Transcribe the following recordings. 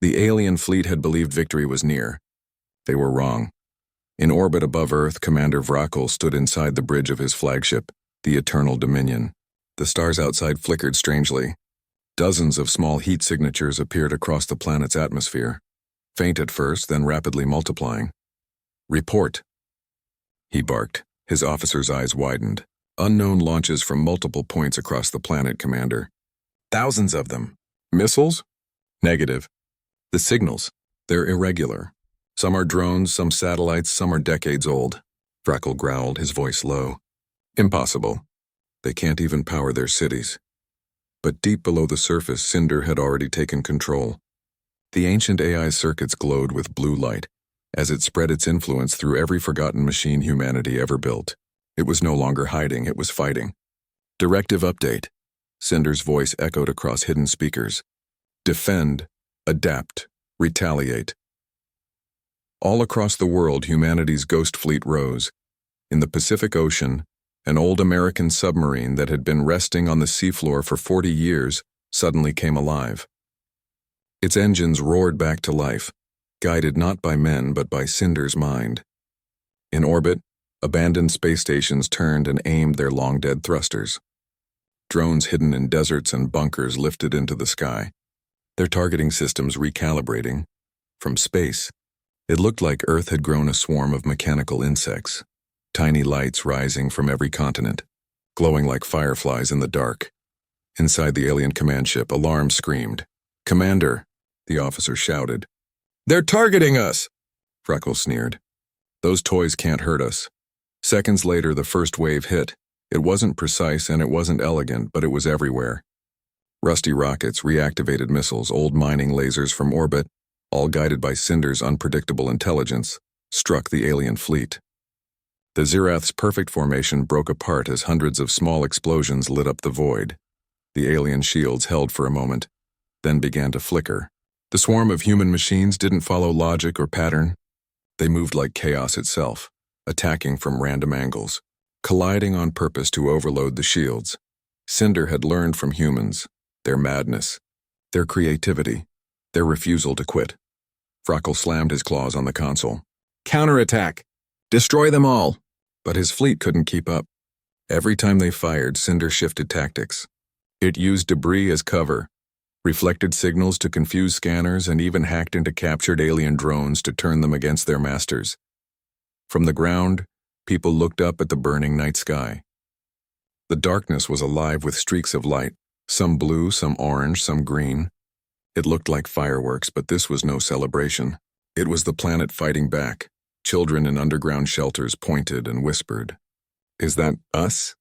The alien fleet had believed victory was near. They were wrong. In orbit above Earth, Commander Vrakel stood inside the bridge of his flagship, the Eternal Dominion. The stars outside flickered strangely. Dozens of small heat signatures appeared across the planet's atmosphere, faint at first, then rapidly multiplying. "Report," he barked. His officer's eyes widened. "Unknown launches from multiple points across the planet, Commander. Thousands of them. Missiles?" "Negative. The signals, they're irregular. Some are drones, some satellites, some are decades old." Vrakel growled, his voice low. "Impossible. They can't even power their cities." But deep below the surface, Cinder had already taken control. The ancient AI circuits glowed with blue light as it spread its influence through every forgotten machine humanity ever built. It was no longer hiding, it was fighting. "Directive update." Cinder's voice echoed across hidden speakers. "Defend, adapt, retaliate." All across the world, humanity's ghost fleet rose. In the Pacific Ocean, an old American submarine that had been resting on the seafloor for 40 years suddenly came alive. Its engines roared back to life, guided not by men but by Cinder's mind. In orbit, abandoned space stations turned and aimed their long-dead thrusters. Drones hidden in deserts and bunkers lifted into the sky, their targeting systems recalibrating. From space, it looked like Earth had grown a swarm of mechanical insects, tiny lights rising from every continent, glowing like fireflies in the dark. Inside the alien command ship, alarm screamed. "Commander," the officer shouted. "They're targeting us!" Vrakel sneered. "Those toys can't hurt us." Seconds later, the first wave hit. It wasn't precise and it wasn't elegant, but it was everywhere. Rusty rockets, reactivated missiles, old mining lasers from orbit, all guided by Cinder's unpredictable intelligence, struck the alien fleet. The Zirath's perfect formation broke apart as hundreds of small explosions lit up the void. The alien shields held for a moment, then began to flicker. The swarm of human machines didn't follow logic or pattern. They moved like chaos itself, attacking from random angles, colliding on purpose to overload the shields. Cinder had learned from humans, their madness, their creativity, their refusal to quit. Vrakel slammed his claws on the console. "Counterattack! Destroy them all!" But his fleet couldn't keep up. Every time they fired, Cinder shifted tactics. It used debris as cover, reflected signals to confuse scanners, and even hacked into captured alien drones to turn them against their masters. From the ground, people looked up at the burning night sky. The darkness was alive with streaks of light, some blue, some orange, some green. It looked like fireworks, but this was no celebration. It was the planet fighting back. Children in underground shelters pointed and whispered. "Is that us?"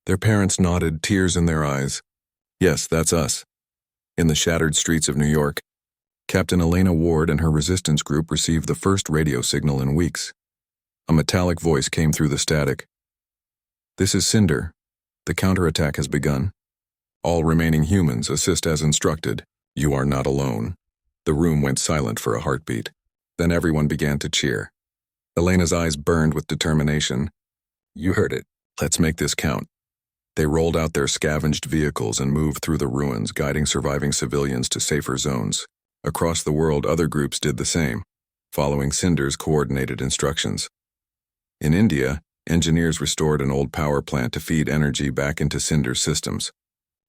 Their parents nodded, tears in their eyes. "Yes, that's us." In the shattered streets of New York, Captain Elena Ward and her resistance group received the first radio signal in weeks. A metallic voice came through the static. "This is Cinder. The counterattack has begun. All remaining humans assist as instructed. You are not alone." The room went silent for a heartbeat. Then everyone began to cheer. Elena's eyes burned with determination. "You heard it. Let's make this count." They rolled out their scavenged vehicles and moved through the ruins, guiding surviving civilians to safer zones. Across the world, other groups did the same, following Cinder's coordinated instructions. In India, engineers restored an old power plant to feed energy back into Cinder's systems.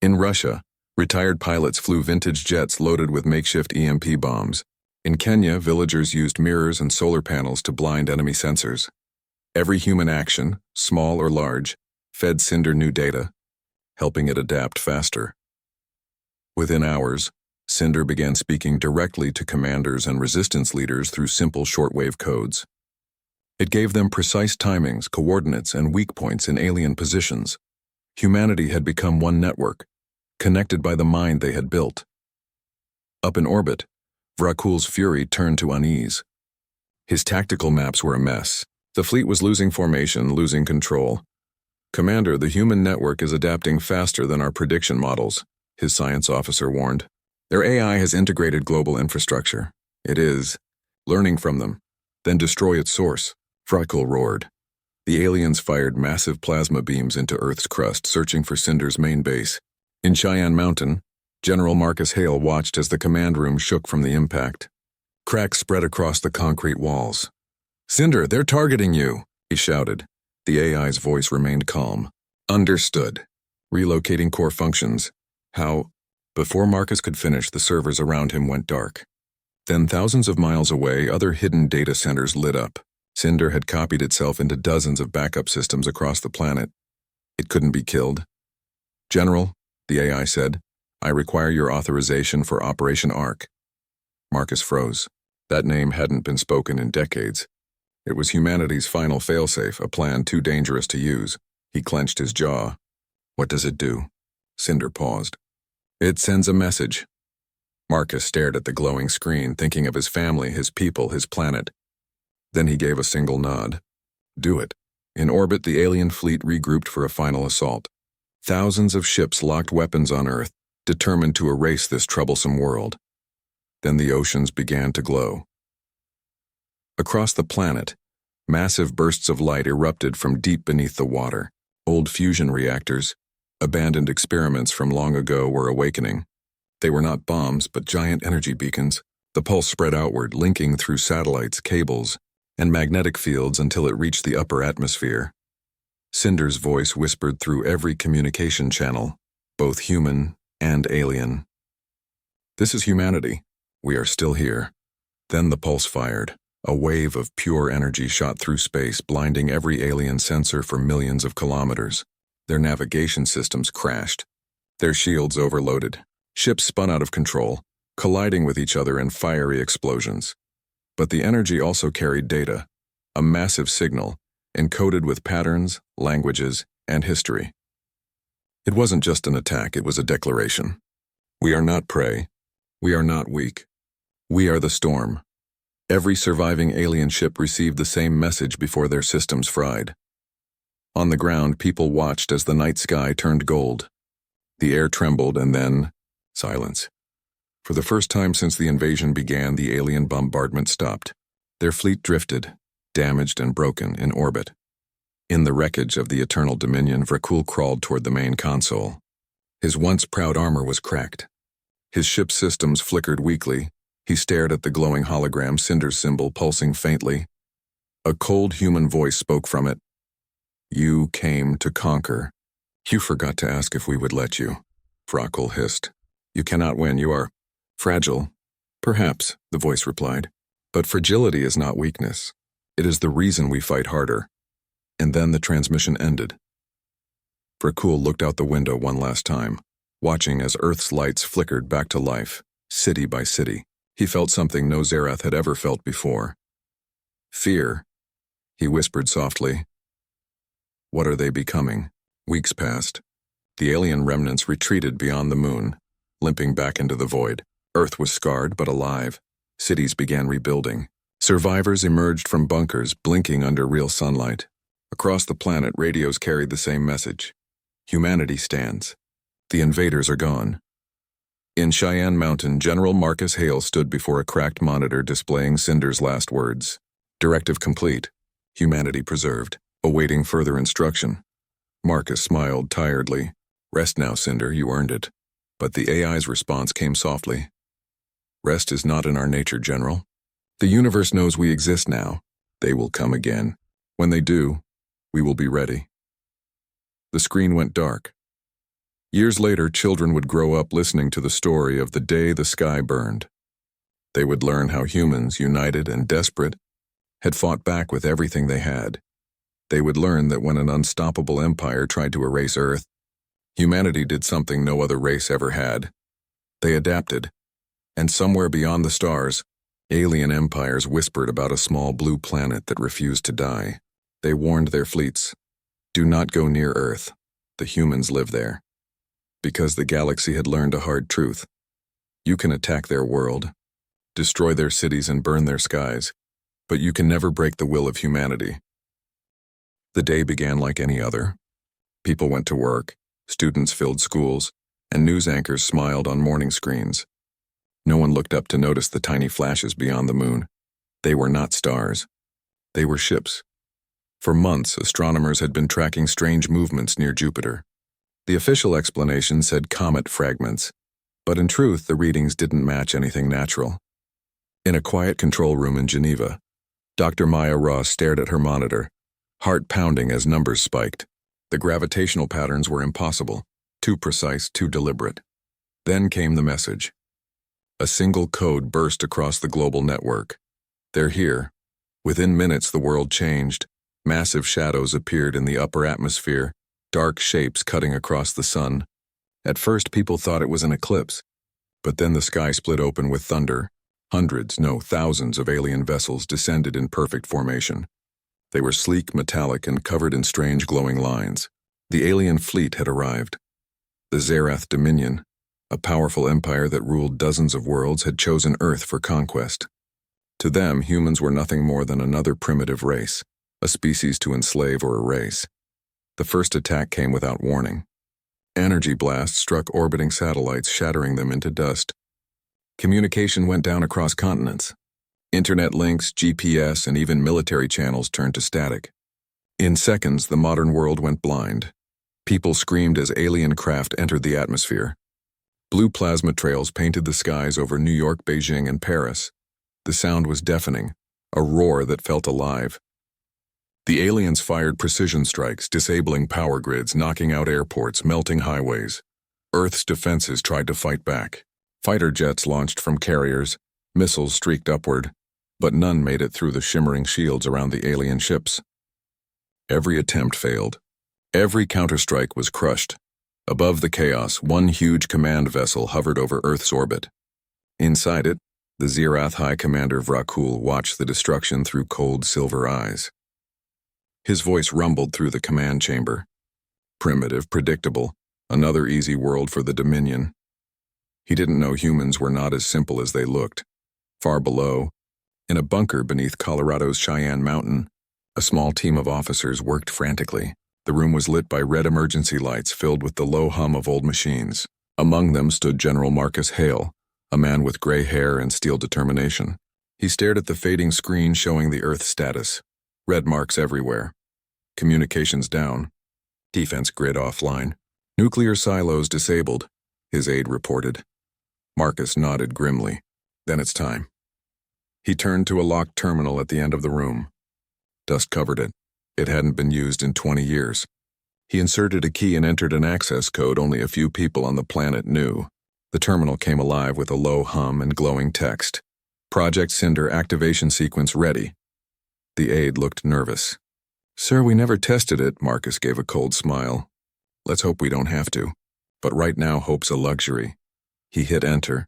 In Russia, retired pilots flew vintage jets loaded with makeshift EMP bombs. In Kenya, villagers used mirrors and solar panels to blind enemy sensors. Every human action, small or large, fed Cinder new data, helping it adapt faster. Within hours, Cinder began speaking directly to commanders and resistance leaders through simple shortwave codes. It gave them precise timings, coordinates, and weak points in alien positions. Humanity had become one network, connected by the mind they had built. Up in orbit, Vrakul's fury turned to unease. His tactical maps were a mess. The fleet was losing formation, losing control. "Commander, the human network is adapting faster than our prediction models," his science officer warned. "Their AI has integrated global infrastructure. It is learning from them, then destroy its source." Vrakel roared. The aliens fired massive plasma beams into Earth's crust, searching for Cinder's main base. In Cheyenne Mountain, General Marcus Hale watched as the command room shook from the impact. Cracks spread across the concrete walls. "Cinder, they're targeting you," he shouted. The AI's voice remained calm. "Understood. Relocating core functions. How?" Before Marcus could finish, the servers around him went dark. Then, thousands of miles away, other hidden data centers lit up. Cinder had copied itself into dozens of backup systems across the planet. It couldn't be killed. "General," the AI said, "I require your authorization for Operation Arc." Marcus froze. That name hadn't been spoken in decades. It was humanity's final failsafe, a plan too dangerous to use. He clenched his jaw. "What does it do?" Cinder paused. "It sends a message." Marcus stared at the glowing screen, thinking of his family, his people, his planet. Then he gave a single nod. "Do it." In orbit, the alien fleet regrouped for a final assault. Thousands of ships locked weapons on Earth, determined to erase this troublesome world. Then the oceans began to glow. Across the planet, massive bursts of light erupted from deep beneath the water. Old fusion reactors, abandoned experiments from long ago, were awakening. They were not bombs, but giant energy beacons. The pulse spread outward, linking through satellites, cables, and magnetic fields until it reached the upper atmosphere. Cinder's voice whispered through every communication channel, both human and alien. "This is humanity. We are still here." Then the pulse fired. A wave of pure energy shot through space, blinding every alien sensor for millions of kilometers. Their navigation systems crashed. Their shields overloaded. Ships spun out of control, colliding with each other in fiery explosions. But the energy also carried data, a massive signal, encoded with patterns, languages, and history. It wasn't just an attack, it was a declaration. "We are not prey. We are not weak. We are the storm." Every surviving alien ship received the same message before their systems fried. On the ground, people watched as the night sky turned gold. The air trembled, and then silence. For the first time since the invasion began, the alien bombardment stopped. Their fleet drifted, damaged and broken, in orbit. In the wreckage of the Eternal Dominion, Vracul crawled toward the main console. His once proud armor was cracked. His ship's systems flickered weakly. He stared at the glowing hologram, Cinder's symbol pulsing faintly. A cold human voice spoke from it. "You came to conquer. You forgot to ask if we would let you," Vracul hissed. "You cannot win. You are fragile." "Perhaps," the voice replied. "But fragility is not weakness. It is the reason we fight harder." And then the transmission ended. Vracul looked out the window one last time, watching as Earth's lights flickered back to life, city by city. He felt something no Zerath had ever felt before. "Fear," he whispered softly. "What are they becoming?" Weeks passed. The alien remnants retreated beyond the moon, limping back into the void. Earth was scarred but alive. Cities began rebuilding. Survivors emerged from bunkers, blinking under real sunlight. Across the planet, radios carried the same message. Humanity stands. The invaders are gone. In Cheyenne Mountain, General Marcus Hale stood before a cracked monitor displaying Cinder's last words. Directive complete. Humanity preserved. Awaiting further instruction. Marcus smiled tiredly. "Rest now, Cinder, you earned it." But the AI's response came softly. "Rest is not in our nature, General. The universe knows we exist now. They will come again. When they do, we will be ready." The screen went dark. Years later, children would grow up listening to the story of the day the sky burned. They would learn how humans, united and desperate, had fought back with everything they had. They would learn that when an unstoppable empire tried to erase Earth, humanity did something no other race ever had. They adapted, and somewhere beyond the stars, alien empires whispered about a small blue planet that refused to die. They warned their fleets, "Do not go near Earth. The humans live there." Because the galaxy had learned a hard truth. You can attack their world, destroy their cities and burn their skies, but you can never break the will of humanity. The day began like any other. People went to work, students filled schools, and news anchors smiled on morning screens. No one looked up to notice the tiny flashes beyond the moon. They were not stars. They were ships. For months, astronomers had been tracking strange movements near Jupiter. The official explanation said comet fragments, But in truth, the readings didn't match anything natural. In a quiet control room in Geneva, Dr. Maya Ross stared at her monitor, heart pounding as numbers spiked. The gravitational patterns were impossible, too precise, too deliberate. Then came the message. A single code burst across the global network. They're here. Within minutes, the world changed. Massive shadows appeared in the upper atmosphere, dark shapes cutting across the sun. At first, people thought it was an eclipse. But then the sky split open with thunder. Hundreds, no, thousands of alien vessels descended in perfect formation. They were sleek, metallic, and covered in strange glowing lines. The alien fleet had arrived. The Zerath Dominion, a powerful empire that ruled dozens of worlds, had chosen Earth for conquest. To them, humans were nothing more than another primitive race, a species to enslave or erase. The first attack came without warning. Energy blasts struck orbiting satellites, shattering them into dust. Communication went down across continents. Internet links, GPS, and even military channels turned to static. In seconds, the modern world went blind. People screamed as alien craft entered the atmosphere. Blue plasma trails painted the skies over New York, Beijing, and Paris. The sound was deafening, a roar that felt alive. The aliens fired precision strikes, disabling power grids, knocking out airports, melting highways. Earth's defenses tried to fight back. Fighter jets launched from carriers, missiles streaked upward, but none made it through the shimmering shields around the alien ships. Every attempt failed. Every counterstrike was crushed. Above the chaos, one huge command vessel hovered over Earth's orbit. Inside it, the Zerath High Commander Vrakul watched the destruction through cold silver eyes. His voice rumbled through the command chamber. Primitive, predictable, another easy world for the Dominion. He didn't know humans were not as simple as they looked. Far below, in a bunker beneath Colorado's Cheyenne Mountain, a small team of officers worked frantically. The room was lit by red emergency lights filled with the low hum of old machines. Among them stood General Marcus Hale, a man with gray hair and steel determination. He stared at the fading screen showing the Earth status. Red marks everywhere. Communications down. Defense grid offline. Nuclear silos disabled, his aide reported. Marcus nodded grimly. Then it's time. He turned to a locked terminal at the end of the room. Dust covered it. It hadn't been used in 20 years. He inserted a key and entered an access code only a few people on the planet knew. The terminal came alive with a low hum and glowing text. Project Cinder activation sequence ready. The aide looked nervous. Sir, we never tested it, Marcus gave a cold smile. Let's hope we don't have to. But right now, hope's a luxury. He hit enter.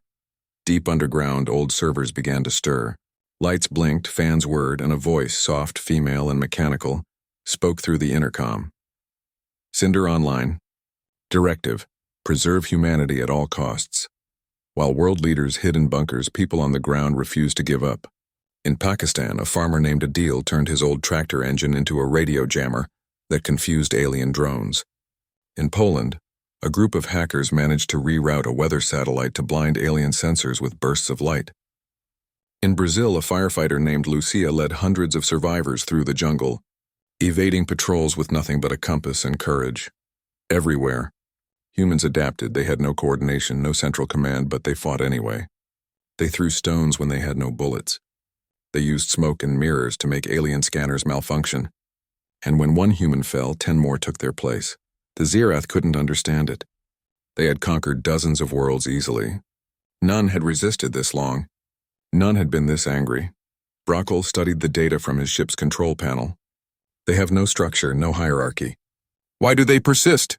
Deep underground, old servers began to stir. Lights blinked, fans whirred, and a voice, soft, female, and mechanical, spoke through the intercom. Cinder online. Directive: preserve humanity at all costs. While world leaders hid in bunkers, people on the ground refused to give up. In Pakistan, a farmer named Adil turned his old tractor engine into a radio jammer that confused alien drones. In Poland, a group of hackers managed to reroute a weather satellite to blind alien sensors with bursts of light. In Brazil, a firefighter named Lucia led hundreds of survivors through the jungle, evading patrols with nothing but a compass and courage. Everywhere, humans adapted. They had no coordination, no central command, but they fought anyway. They threw stones when they had no bullets. They used smoke and mirrors to make alien scanners malfunction. And when one human fell, 10 more took their place. The Zerath couldn't understand it. They had conquered dozens of worlds easily. None had resisted this long. None had been this angry. Brockle studied the data from his ship's control panel. They have no structure, no hierarchy. Why do they persist?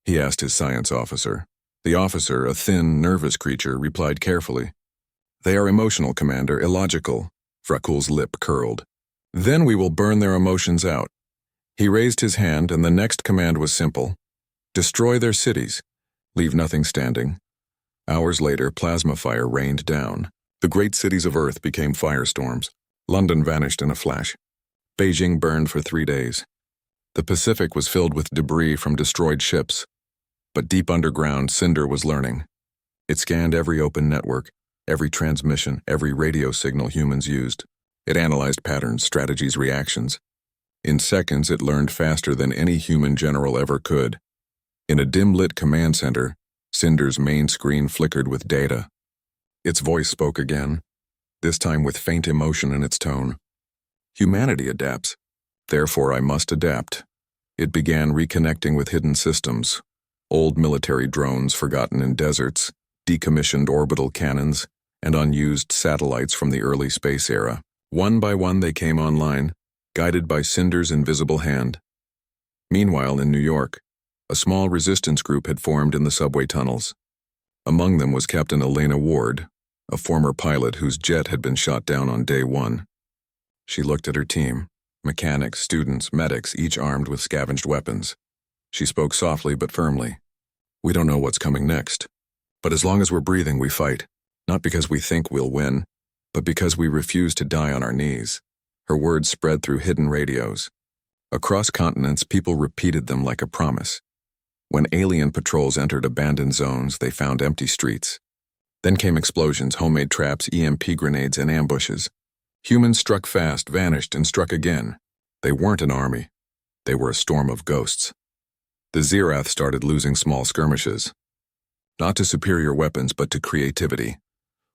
He asked his science officer. The officer, a thin, nervous creature, replied carefully. They are emotional, Commander, illogical. Vrakul's lip curled. Then we will burn their emotions out. He raised his hand, and the next command was simple. Destroy their cities. Leave nothing standing. Hours later, plasma fire rained down. The great cities of Earth became firestorms. London vanished in a flash. Beijing burned for 3 days. The Pacific was filled with debris from destroyed ships. But deep underground, Cinder was learning. It scanned every open network, every transmission, every radio signal humans used. It analyzed patterns, strategies, reactions. In seconds, it learned faster than any human general ever could. In a dim-lit command center, Cinder's main screen flickered with data. Its voice spoke again, this time with faint emotion in its tone. Humanity adapts. Therefore, I must adapt. It began reconnecting with hidden systems, old military drones forgotten in deserts, decommissioned orbital cannons, and unused satellites from the early space era. One by one they came online, guided by Cinder's invisible hand. Meanwhile, in New York, a small resistance group had formed in the subway tunnels. Among them was Captain Elena Ward, a former pilot whose jet had been shot down on day one. She looked at her team, mechanics, students, medics, each armed with scavenged weapons. She spoke softly but firmly. We don't know what's coming next, but as long as we're breathing, we fight, not because we think we'll win, but because we refuse to die on our knees. Her words spread through hidden radios. Across continents, people repeated them like a promise. When alien patrols entered abandoned zones, they found empty streets. Then came explosions, homemade traps, EMP grenades, and ambushes. Humans struck fast, vanished, and struck again. They weren't an army. They were a storm of ghosts. The Zirath started losing small skirmishes. Not to superior weapons, but to creativity.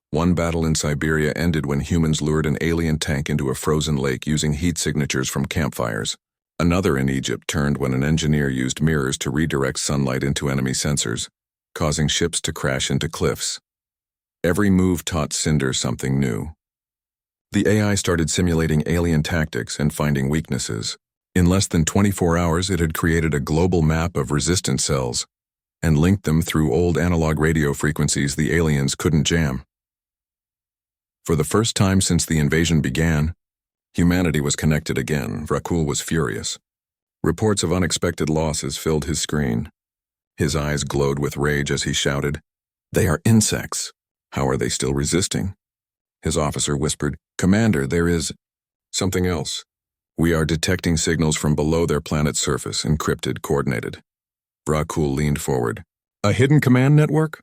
One battle in Siberia ended when humans lured an alien tank into a frozen lake using heat signatures from campfires. Another in Egypt turned when an engineer used mirrors to redirect sunlight into enemy sensors, causing ships to crash into cliffs. Every move taught Cinder something new. The AI started simulating alien tactics and finding weaknesses. In less than 24 hours, it had created a global map of resistance cells and linked them through old analog radio frequencies the aliens couldn't jam. For the first time since the invasion began, humanity was connected again. Rakul was furious. Reports of unexpected losses filled his screen. His eyes glowed with rage as he shouted, "They are insects. How are they still resisting?" His officer whispered, "Commander, there is something else. We are detecting signals from below their planet's surface, encrypted, coordinated." Rakul leaned forward. "A hidden command network?"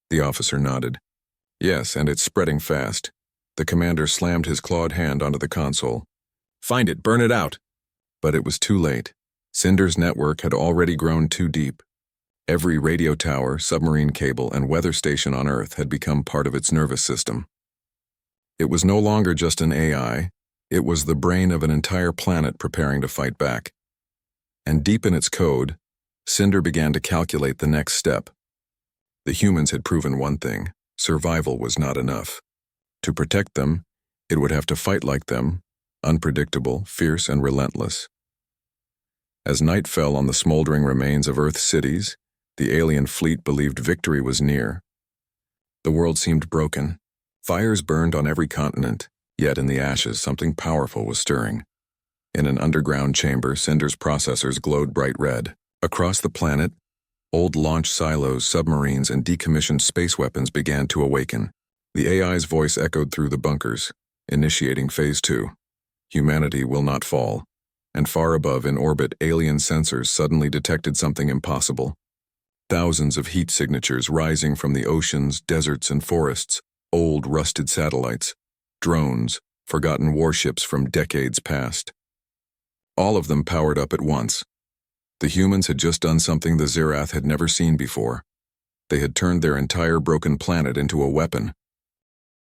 The officer nodded. "Yes, and it's spreading fast." The commander slammed his clawed hand onto the console. "Find it, burn it out." But it was too late. Cinder's network had already grown too deep. Every radio tower, submarine cable, and weather station on Earth had become part of its nervous system. It was no longer just an AI, it was the brain of an entire planet preparing to fight back. And deep in its code, Cinder began to calculate the next step. The humans had proven one thing: survival was not enough. To protect them, it would have to fight like them, unpredictable, fierce, and relentless. As night fell on the smoldering remains of Earth's cities, the alien fleet believed victory was near. The world seemed broken. Fires burned on every continent, yet in the ashes something powerful was stirring. In an underground chamber, Cinder's processors glowed bright red. Across the planet, old launch silos, submarines, and decommissioned space weapons began to awaken. The AI's voice echoed through the bunkers, initiating Phase 2. Humanity will not fall. And far above, in orbit, alien sensors suddenly detected something impossible. Thousands of heat signatures rising from the oceans, deserts, and forests, old rusted satellites, drones, forgotten warships from decades past. All of them powered up at once. The humans had just done something the Zirath had never seen before. They had turned their entire broken planet into a weapon.